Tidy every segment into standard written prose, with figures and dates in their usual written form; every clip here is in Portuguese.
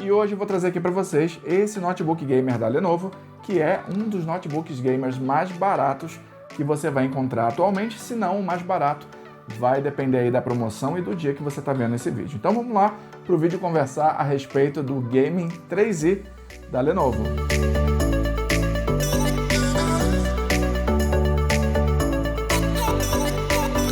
E hoje eu vou trazer aqui para vocês esse notebook gamer da Lenovo, que é um dos notebooks gamers mais baratos que você vai encontrar atualmente, se não o mais barato. Vai depender aí da promoção e do dia que você está vendo esse vídeo. Então vamos lá para o vídeo conversar a respeito do Gaming 3i da Lenovo.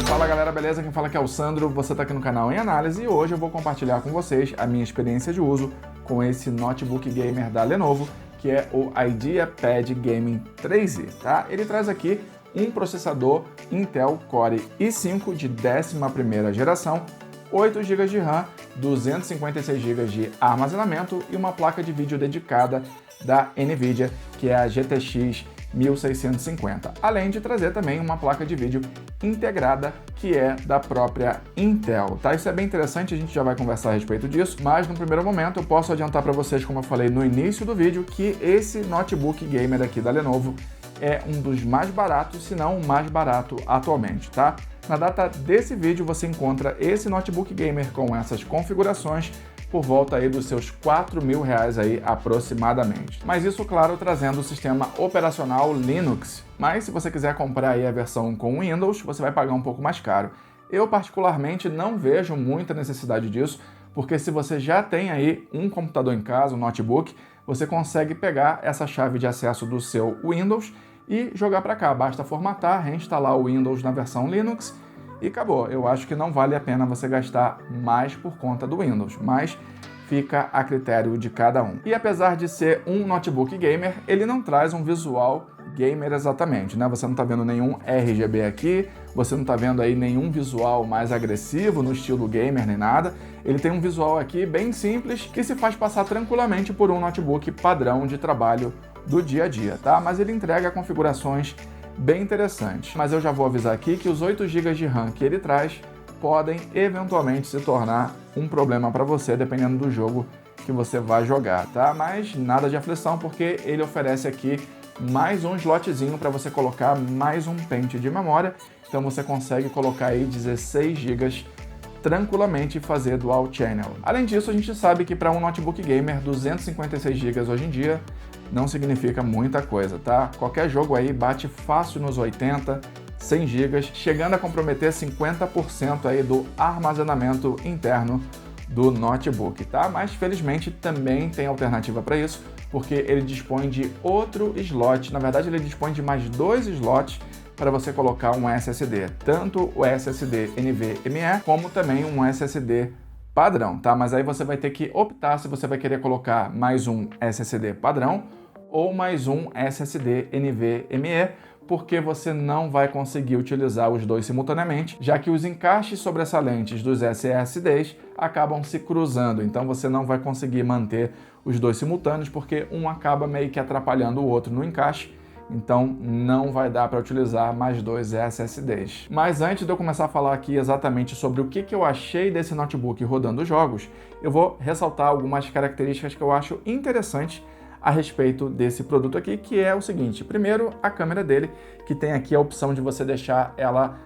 Fala galera, beleza? Quem fala aqui é o Sandro, você está aqui no canal Em Análise e hoje eu vou compartilhar com vocês a minha experiência de uso com esse notebook gamer da Lenovo, que é o IdeaPad Gaming 3i, tá? Ele traz aqui um processador Intel Core i5 de 11ª geração, 8 GB de RAM, 256 GB de armazenamento e uma placa de vídeo dedicada da NVIDIA, que é a GTX 1650, além de trazer também uma placa de vídeo integrada que é da própria Intel, tá? Isso é bem interessante, a gente já vai conversar a respeito disso, mas no primeiro momento eu posso adiantar para vocês, como eu falei no início do vídeo, que esse notebook gamer aqui da Lenovo é um dos mais baratos, se não o mais barato atualmente, tá? Na data desse vídeo você encontra esse notebook gamer com essas configurações por volta aí dos seus R$4.000 aí aproximadamente. Mas isso, claro, trazendo o sistema operacional Linux. Mas se você quiser comprar aí a versão com Windows, você vai pagar um pouco mais caro. Eu particularmente não vejo muita necessidade disso, porque se você já tem aí um computador em casa, um notebook, você consegue pegar essa chave de acesso do seu Windows e jogar para cá. Basta formatar, reinstalar o Windows na versão Linux e acabou. Eu acho que não vale a pena você gastar mais por conta do Windows, mas fica a critério de cada um. E apesar de ser um notebook gamer, ele não traz um visual gamer exatamente, né? Você não está vendo nenhum RGB aqui, você não está vendo aí nenhum visual mais agressivo no estilo gamer nem nada. Ele tem um visual aqui bem simples que se faz passar tranquilamente por um notebook padrão de trabalho do dia a dia, tá? Mas ele entrega configurações bem interessantes. Mas eu já vou avisar aqui que os 8 GB de RAM que ele traz podem eventualmente se tornar um problema para você, dependendo do jogo que você vai jogar, tá? Mas nada de aflição, porque ele oferece aqui mais um slotzinho para você colocar mais um pente de memória. Então você consegue colocar aí 16 GB tranquilamente e fazer dual channel. Além disso, a gente sabe que para um notebook gamer, 256 GB hoje em dia não significa muita coisa, tá? Qualquer jogo aí bate fácil nos 80, 100 GB, chegando a comprometer 50% aí do armazenamento interno do notebook, tá? Mas felizmente também tem alternativa para isso, porque ele dispõe de outro slot. Na verdade, ele dispõe de mais 2 slots para você colocar um SSD, tanto o SSD NVMe como também um SSD padrão, tá? Mas aí você vai ter que optar se você vai querer colocar mais um SSD padrão ou mais um SSD NVMe, porque você não vai conseguir utilizar os dois simultaneamente, já que os encaixes sobressalentes dos SSDs acabam se cruzando, então você não vai conseguir manter os dois simultâneos, porque um acaba meio que atrapalhando o outro no encaixe, então não vai dar para utilizar mais 2 SSDs. Mas antes de eu começar a falar aqui exatamente sobre o que eu achei desse notebook rodando jogos, eu vou ressaltar algumas características que eu acho interessantes a respeito desse produto aqui, que é o seguinte. Primeiro, a câmera dele, que tem aqui a opção de você deixar ela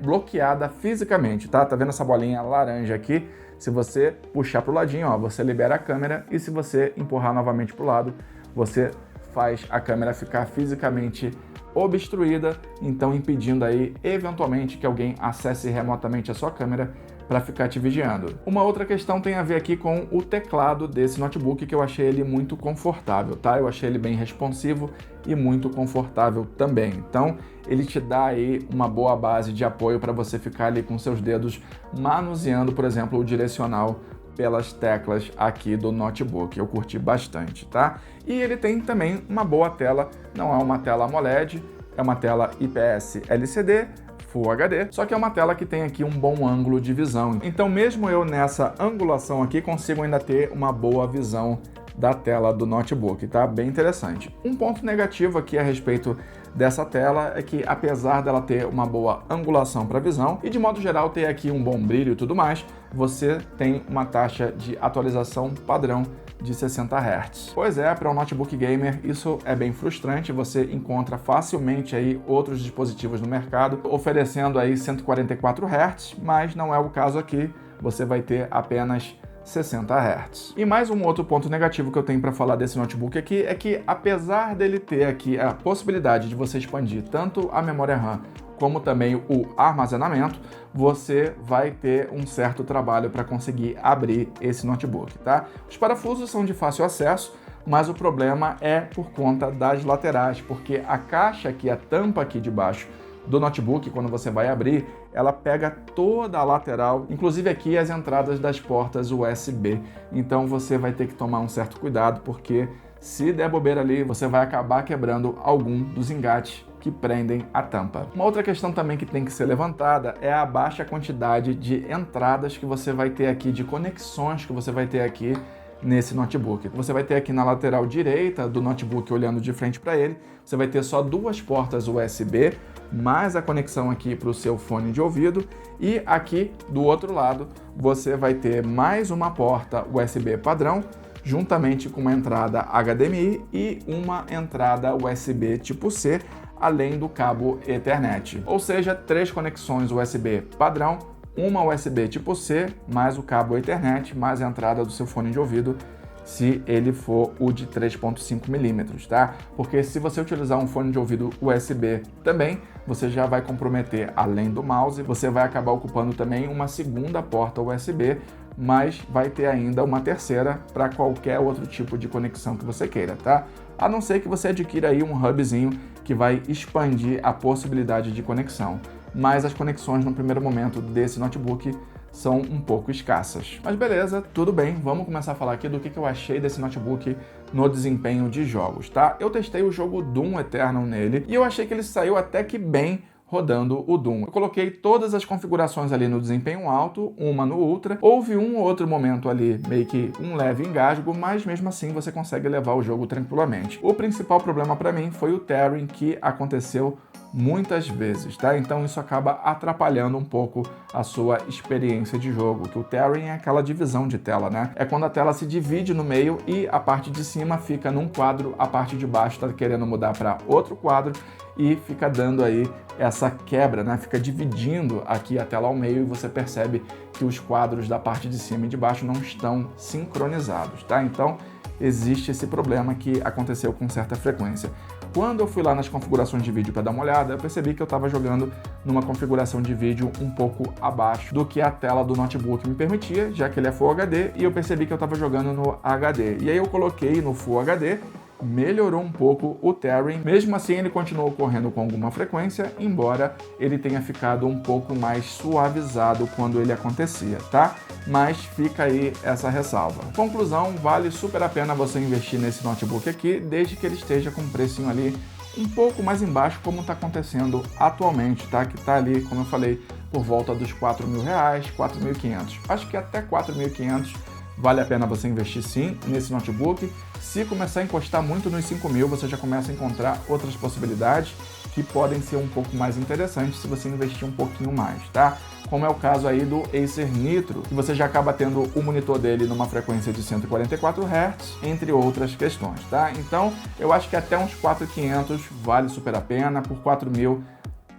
bloqueada fisicamente, tá? Tá vendo essa bolinha laranja aqui? Se você puxar pro ladinho, ó, você libera a câmera, e se você empurrar novamente pro lado, você faz a câmera ficar fisicamente obstruída, então impedindo aí eventualmente que alguém acesse remotamente a sua câmera para ficar te vigiando. Uma outra questão tem a ver aqui com o teclado desse notebook, que eu achei ele muito confortável, tá? Eu achei ele bem responsivo e muito confortável também. Então, ele te dá aí uma boa base de apoio para você ficar ali com seus dedos manuseando, por exemplo, o direcional pelas teclas aqui do notebook. Eu curti bastante, tá? E ele tem também uma boa tela, não é uma tela AMOLED, é uma tela IPS LCD, Full HD, só que é uma tela que tem aqui um bom ângulo de visão. Então mesmo eu nessa angulação aqui consigo ainda ter uma boa visão da tela do notebook, tá? Bem interessante. Um ponto negativo aqui a respeito dessa tela é que, apesar dela ter uma boa angulação para visão e de modo geral ter aqui um bom brilho e tudo mais, você tem uma taxa de atualização padrão de 60 Hz. Pois é, para um notebook gamer isso é bem frustrante. Você encontra facilmente aí outros dispositivos no mercado oferecendo aí 144 Hz, mas não é o caso aqui. Você vai ter apenas 60 Hz. E mais um outro ponto negativo que eu tenho para falar desse notebook aqui é que, apesar dele ter aqui a possibilidade de você expandir tanto a memória RAM como também o armazenamento, você vai ter um certo trabalho para conseguir abrir esse notebook, tá? Os parafusos são de fácil acesso, mas o problema é por conta das laterais, porque a caixa aqui, a tampa aqui de baixo do notebook, quando você vai abrir, ela pega toda a lateral, inclusive aqui as entradas das portas USB. Então você vai ter que tomar um certo cuidado, porque se der bobeira ali, você vai acabar quebrando algum dos engates que prendem a tampa. Uma outra questão também que tem que ser levantada é a baixa quantidade de entradas que você vai ter aqui, de conexões que você vai ter aqui nesse notebook. Você vai ter aqui na lateral direita do notebook, olhando de frente para ele, você vai ter só 2 portas USB, mais a conexão aqui para o seu fone de ouvido, e aqui do outro lado você vai ter mais uma porta USB padrão, juntamente com uma entrada HDMI e uma entrada USB tipo C, além do cabo Ethernet. Ou seja, 3 conexões USB padrão, uma USB tipo C, mais o cabo Ethernet, mais a entrada do seu fone de ouvido, se ele for o de 3.5 mm, tá? Porque se você utilizar um fone de ouvido USB também, você já vai comprometer, além do mouse, você vai acabar ocupando também uma segunda porta USB, mas vai ter ainda uma terceira para qualquer outro tipo de conexão que você queira, tá? A não ser que você adquira aí um hubzinho que vai expandir a possibilidade de conexão. Mas as conexões no primeiro momento desse notebook são um pouco escassas. Mas beleza, tudo bem, vamos começar a falar aqui do que eu achei desse notebook no desempenho de jogos, tá? Eu testei o jogo Doom Eternal nele e eu achei que ele saiu até que bem rodando o Doom. Eu coloquei todas as configurações ali no desempenho alto, uma no Ultra. Houve um ou outro momento ali, meio que um leve engasgo, mas mesmo assim você consegue levar o jogo tranquilamente. O principal problema para mim foi o tearing, que aconteceu muitas vezes, tá? Então isso acaba atrapalhando um pouco a sua experiência de jogo, que o tearing é aquela divisão de tela, né? É quando a tela se divide no meio e a parte de cima fica num quadro, a parte de baixo está querendo mudar para outro quadro e fica dando aí essa quebra, né? Fica dividindo aqui a tela ao meio e você percebe que os quadros da parte de cima e de baixo não estão sincronizados, tá? Então existe esse problema que aconteceu com certa frequência. Quando eu fui lá nas configurações de vídeo para dar uma olhada, eu percebi que eu estava jogando numa configuração de vídeo um pouco abaixo do que a tela do notebook me permitia, já que ele é Full HD, e eu percebi que eu estava jogando no HD. E aí eu coloquei no Full HD, melhorou um pouco o tearing. Mesmo assim, ele continuou correndo com alguma frequência, embora ele tenha ficado um pouco mais suavizado quando ele acontecia, tá? Mas fica aí essa ressalva. Conclusão, vale super a pena você investir nesse notebook aqui, desde que ele esteja com um precinho ali um pouco mais embaixo, como está acontecendo atualmente, tá? Que tá ali, como eu falei, por volta dos R$4.000, R$4.500. Acho que até R$4.500 vale a pena você investir sim nesse notebook. Se começar a encostar muito nos 5.000, você já começa a encontrar outras possibilidades que podem ser um pouco mais interessantes se você investir um pouquinho mais, tá? Como é o caso aí do Acer Nitro, que você já acaba tendo o monitor dele numa frequência de 144 Hz, entre outras questões, tá? Então, eu acho que até uns 4.500 vale super a pena, por 4.000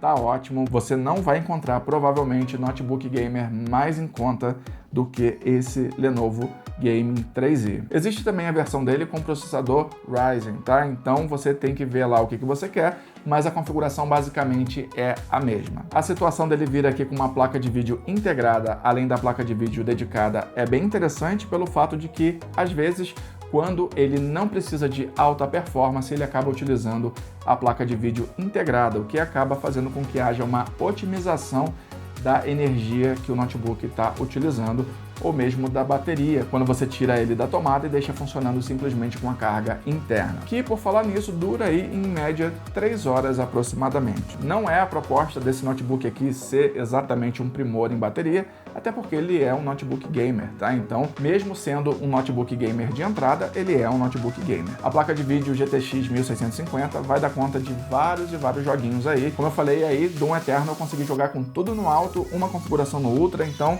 tá ótimo. Você não vai encontrar provavelmente notebook gamer mais em conta do que esse Lenovo Gaming 3i. Existe também a versão dele com processador Ryzen, tá? Então você tem que ver lá o que você quer, mas a configuração basicamente é a mesma. A situação dele vir aqui com uma placa de vídeo integrada, além da placa de vídeo dedicada, é bem interessante pelo fato de que, às vezes, quando ele não precisa de alta performance, ele acaba utilizando a placa de vídeo integrada, o que acaba fazendo com que haja uma otimização da energia que o notebook está utilizando, ou mesmo da bateria, quando você tira ele da tomada e deixa funcionando simplesmente com a carga interna, que, por falar nisso, dura aí em média 3 horas aproximadamente. Não é a proposta desse notebook aqui ser exatamente um primor em bateria, até porque ele é um notebook gamer, tá? Então, mesmo sendo um notebook gamer de entrada, ele é um notebook gamer. A placa de vídeo GTX 1650 vai dar conta de vários joguinhos aí. Como eu falei aí, Doom Eternal eu consegui jogar com tudo no alto, uma configuração no Ultra, então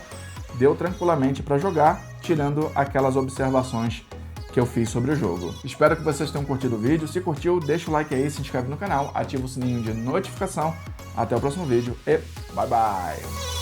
deu tranquilamente para jogar, tirando aquelas observações que eu fiz sobre o jogo. Espero que vocês tenham curtido o vídeo. Se curtiu, deixa o like aí, se inscreve no canal, ativa o sininho de notificação. Até o próximo vídeo e bye bye!